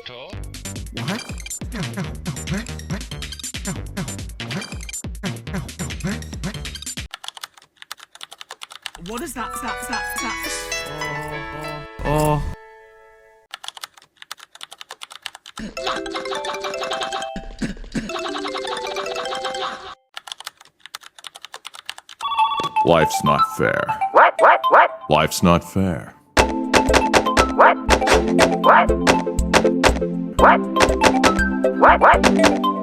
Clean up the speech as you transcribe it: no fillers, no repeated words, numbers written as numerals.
to? What? What is that? Oh. Life's not fair. What? Life's not fair. What?